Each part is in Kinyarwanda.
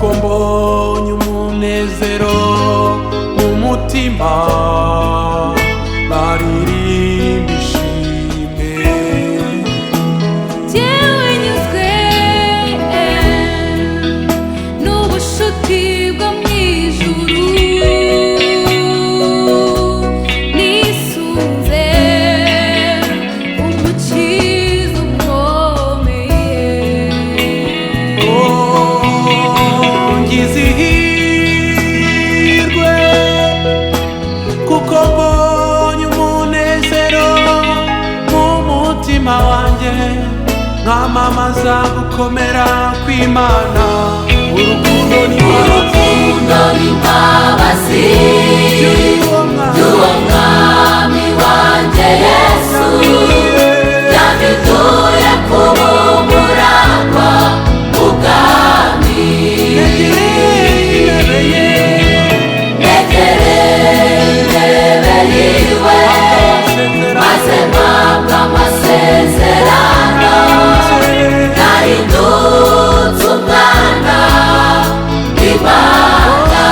kuko mbonye umunezero mu mutima baririmba ishimwe. Jyewe nyuzwe n'ubushuti bwo mu ijuru, nisunze umukiza ukomeye. Ngize ihirwe kuko mbonye umunezero mu mutima wanjye, nkamamaza gukomera kw'Imana. Urukundo n'imbabazi by'uwo mwami wanjye Yesu, yabiduye kubumuragwa ubwami. Negereye intebe yiwe maze mpabwa amasezerano, narindutse umwana w'Imana.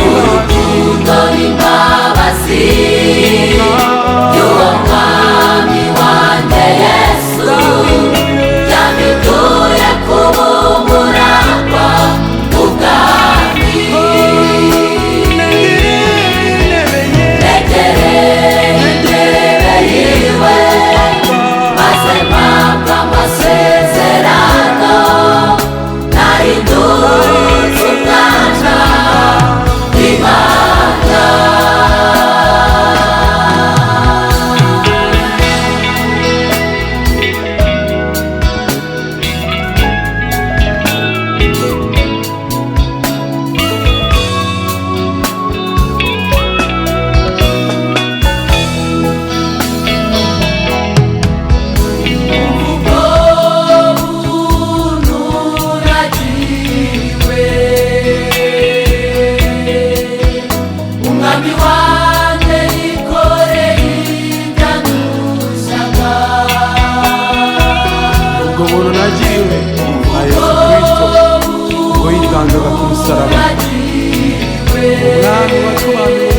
Urukundo n'imbabazi by'uwo mwami wanjye Yesu, yabiduye kubumuragwa ubwami. Negereye intebe yiwe maze mpabwa amasezerano, narindutse umwana w'Imana. Umwami wanjye yikoreye ibyandushyaga, ubwo buntu nagiriwe na Yesu Kristo ubwo yitangaga ku musaraba, umwami w'abantu